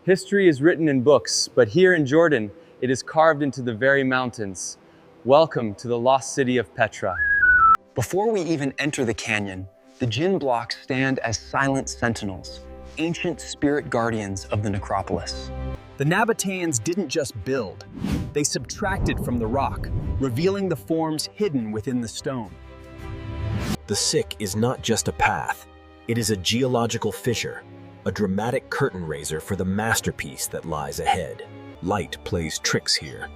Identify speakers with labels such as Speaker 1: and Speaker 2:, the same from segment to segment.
Speaker 1: History is written in books, but here in Jordan, it is carved into the very mountains. Welcome to the lost city of Petra. Before we even enter the canyon, the Jinn blocks stand as silent sentinels, ancient spirit guardians of the necropolis.
Speaker 2: The Nabataeans didn't just build, they subtracted from the rock, revealing the forms hidden within the stone.
Speaker 3: The Sick is not just a path, it is a geological fissure, a dramatic curtain raiser for the masterpiece that lies ahead. Light plays tricks here,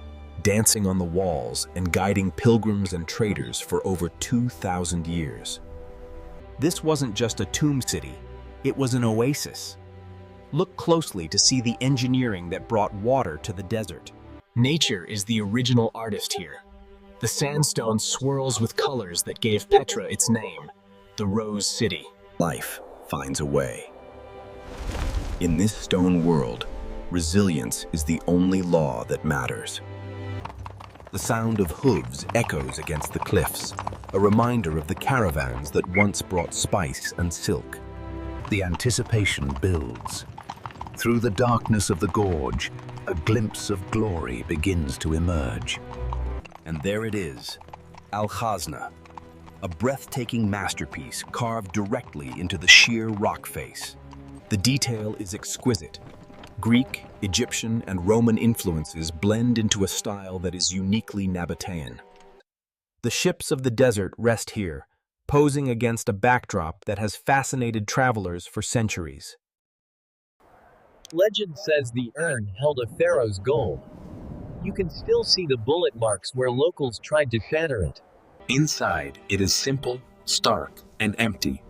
Speaker 3: dancing on the walls and guiding pilgrims and traders for over 2,000 years.
Speaker 2: This wasn't just a tomb city, it was an oasis. Look closely to see the engineering that brought water to the desert.
Speaker 3: Nature is the original artist here. The sandstone swirls with colors that gave Petra its name, the Rose City.
Speaker 4: Life finds a way. In this stone world, resilience is the only law that matters. The sound of hooves echoes against the cliffs, a reminder of the caravans that once brought spice and silk. The anticipation builds. Through the darkness of the gorge, a glimpse of glory begins to emerge. And there it is, Al-Khazneh, a breathtaking masterpiece carved directly into the sheer rock face. The detail is exquisite. Greek, Egyptian, and Roman influences blend into a style that is uniquely Nabataean.
Speaker 2: The ships of the desert rest here, posing against a backdrop that has fascinated travelers for centuries.
Speaker 5: Legend says the urn held a pharaoh's gold. You can still see the bullet marks where locals tried to shatter it.
Speaker 6: Inside, it is simple, stark, and empty.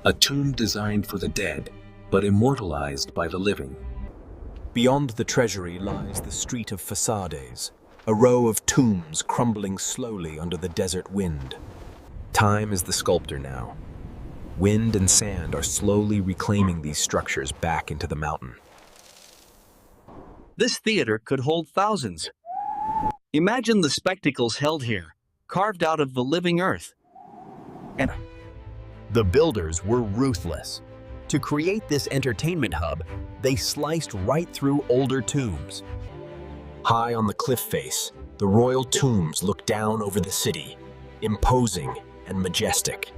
Speaker 6: A tomb designed for the dead, but immortalized by the living.
Speaker 3: Beyond the Treasury lies the Street of Facades, a row of tombs crumbling slowly under the desert wind. Time is the sculptor now. Wind and sand are slowly reclaiming these structures back into the mountain.
Speaker 7: This theater could hold thousands. Imagine the spectacles held here, carved out of the living earth.
Speaker 2: And the builders were ruthless. To create this entertainment hub, they sliced right through older tombs.
Speaker 3: High on the cliff face, the royal tombs look down over the city, imposing and majestic.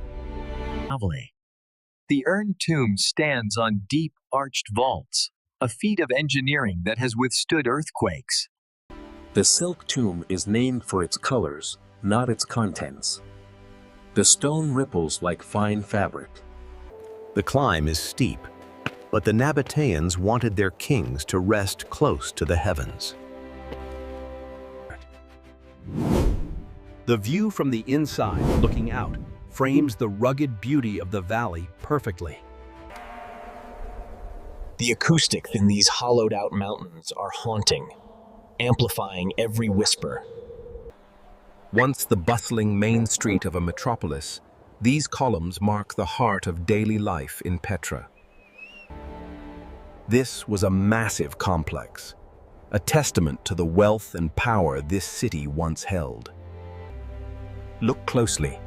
Speaker 5: The urn tomb stands on deep, arched vaults, a feat of engineering that has withstood earthquakes.
Speaker 6: The silk tomb is named for its colors, not its contents. The stone ripples like fine fabric.
Speaker 4: The climb is steep, but the Nabataeans wanted their kings to rest close to the heavens.
Speaker 2: The view from the inside, looking out, frames the rugged beauty of the valley perfectly.
Speaker 3: The acoustics in these hollowed-out mountains are haunting, amplifying every whisper.
Speaker 2: Once the bustling main street of a metropolis, these columns mark the heart of daily life in Petra. This was a massive complex, a testament to the wealth and power this city once held. Look closely.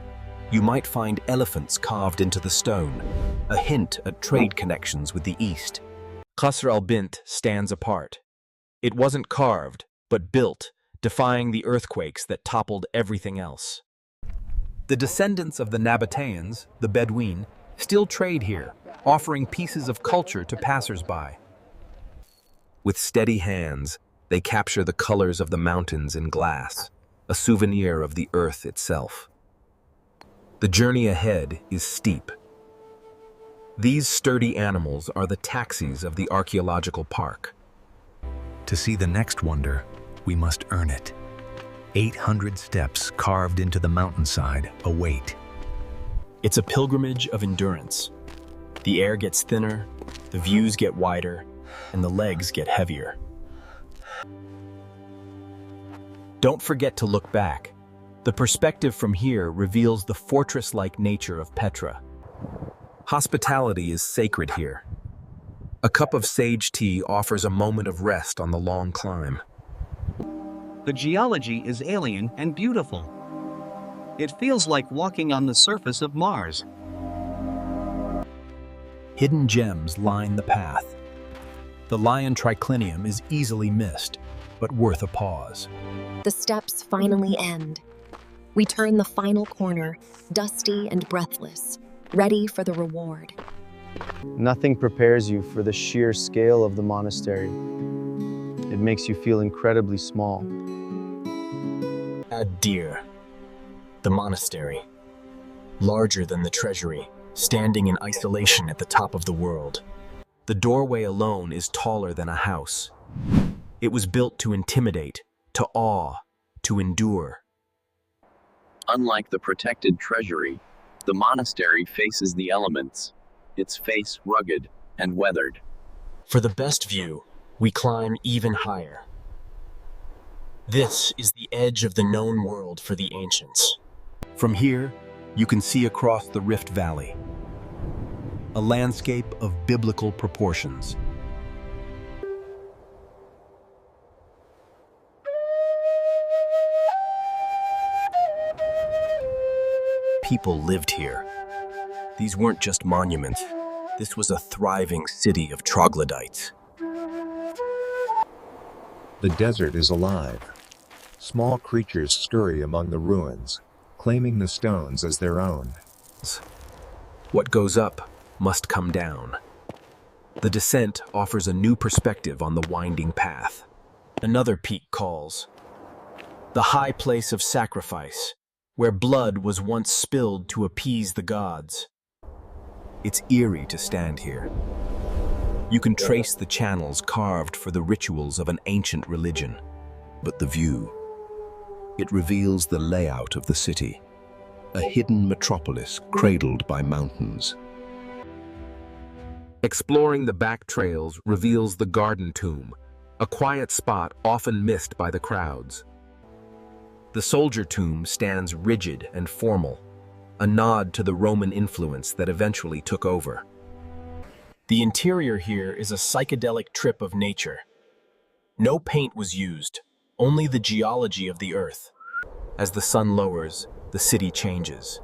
Speaker 2: You might find elephants carved into the stone, a hint at trade connections with the East. Qasr al-Bint stands apart. It wasn't carved, but built, defying the earthquakes that toppled everything else. The descendants of the Nabataeans, the Bedouin, still trade here, offering pieces of culture to passers-by. With steady hands, they capture the colors of the mountains in glass, a souvenir of the earth itself. The journey ahead is steep. These sturdy animals are the taxis of the archaeological park.
Speaker 4: To see the next wonder, we must earn it. 800 steps carved into the mountainside await.
Speaker 3: It's a pilgrimage of endurance. The air gets thinner, the views get wider, and the legs get heavier. Don't forget to look back. The perspective from here reveals the fortress-like nature of Petra. Hospitality is sacred here. A cup of sage tea offers a moment of rest on the long climb.
Speaker 7: The geology is alien and beautiful. It feels like walking on the surface of Mars.
Speaker 3: Hidden gems line the path.
Speaker 2: The lion triclinium is easily missed, but worth a pause.
Speaker 8: The steps finally end. We turn the final corner, dusty and breathless, ready for the reward.
Speaker 1: Nothing prepares you for the sheer scale of the monastery. It makes you feel incredibly small.
Speaker 3: At Deir, the monastery, larger than the Treasury, standing in isolation at the top of the world. The doorway alone is taller than a house. It was built to intimidate, to awe, to endure.
Speaker 5: Unlike the protected treasury, the monastery faces the elements, its face rugged and weathered.
Speaker 3: For the best view, we climb even higher. This is the edge of the known world for the ancients.
Speaker 2: From here, you can see across the Rift Valley, a landscape of biblical proportions.
Speaker 3: People lived here. These weren't just monuments. This was a thriving city of troglodytes.
Speaker 9: The desert is alive. Small creatures scurry among the ruins, claiming the stones as their own.
Speaker 2: What goes up must come down. The descent offers a new perspective on the winding path.
Speaker 3: Another peak calls. The high place of sacrifice, where blood was once spilled to appease the gods.
Speaker 2: It's eerie to stand here. You can trace the channels carved for the rituals of an ancient religion.
Speaker 4: But the view, it reveals the layout of the city, a hidden metropolis cradled by mountains.
Speaker 2: Exploring the back trails reveals the Garden Tomb, a quiet spot often missed by the crowds. The Soldier Tomb stands rigid and formal, a nod to the Roman influence that eventually took over.
Speaker 3: The interior here is a psychedelic trip of nature. No paint was used, only the geology of the earth. As the sun lowers, the city changes.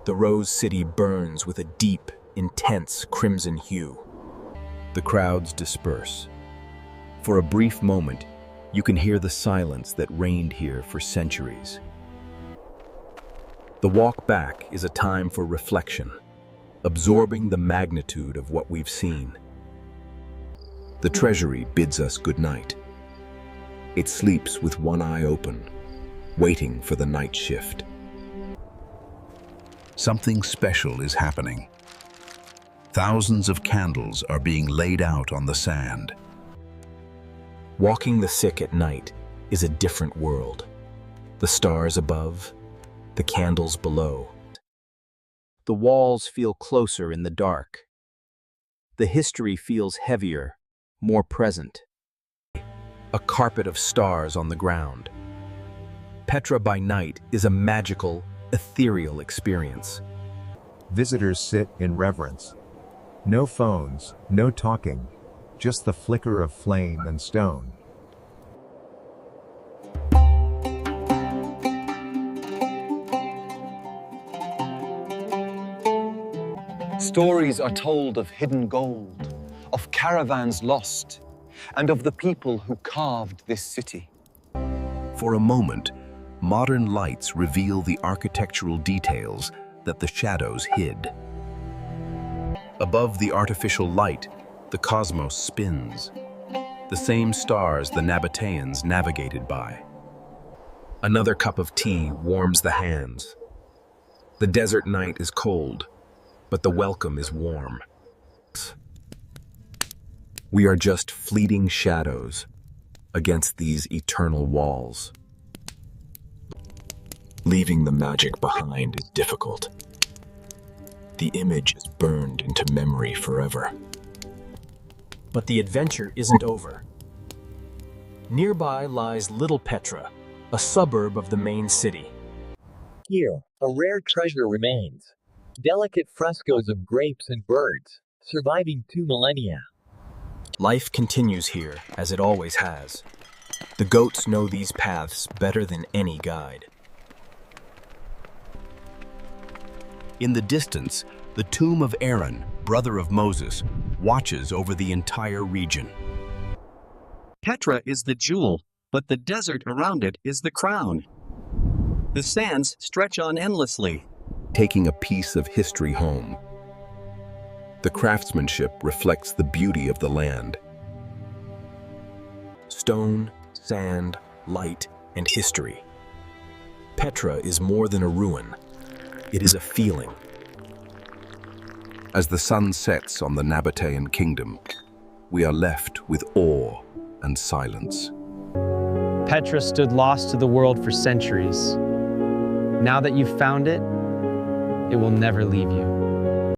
Speaker 3: The Rose City burns with a deep, intense crimson hue.
Speaker 4: The crowds disperse. For a brief moment, you can hear the silence that reigned here for centuries.
Speaker 2: The walk back is a time for reflection, absorbing the magnitude of what we've seen.
Speaker 4: The Treasury bids us goodnight. It sleeps with one eye open, waiting for the night shift. Something special is happening. Thousands of candles are being laid out on the sand.
Speaker 3: Walking the sick at night is a different world. The stars above, the candles below.
Speaker 2: The walls feel closer in the dark. The history feels heavier, more present. A carpet of stars on the ground. Petra by night is a magical, ethereal experience.
Speaker 9: Visitors sit in reverence. No phones, no talking, just the flicker of flame and stone.
Speaker 1: Stories are told of hidden gold, of caravans lost, and of the people who carved this city.
Speaker 4: For a moment, modern lights reveal the architectural details that the shadows hid.
Speaker 2: Above the artificial light, the cosmos spins, the same stars the Nabataeans navigated by. Another cup of tea warms the hands. The desert night is cold, but the welcome is warm. We are just fleeting shadows against these eternal walls.
Speaker 3: Leaving the magic behind is difficult. The image is burned into memory forever. But the adventure isn't over. Nearby lies Little Petra, a suburb of the main city.
Speaker 5: Here, a rare treasure remains. Delicate frescoes of grapes and birds, surviving 2 millennia.
Speaker 3: Life continues here, as it always has. The goats know these paths better than any guide.
Speaker 2: In the distance, the tomb of Aaron, brother of Moses, watches over the entire region.
Speaker 7: Petra is the jewel, but the desert around it is the crown. The sands stretch on endlessly.
Speaker 4: Taking a piece of history home. The craftsmanship reflects the beauty of the land.
Speaker 3: Stone, sand, light, and history. Petra is more than a ruin. It is a feeling.
Speaker 4: As the sun sets on the Nabataean kingdom, we are left with awe and silence.
Speaker 1: Petra stood lost to the world for centuries. Now that you've found it, it will never leave you.